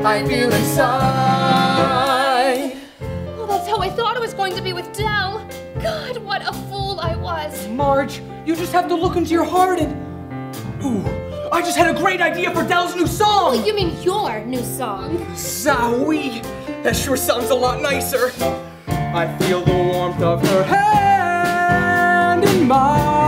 I feel inside. Well, that's how I thought it was going to be with Del. God, what a fool I was. Marge, you just have to look into your heart and... Ooh, I just had a great idea for Del's new song! Oh, you mean your new song? Zowie! That sure sounds a lot nicer. I feel the warmth of her hand in mine.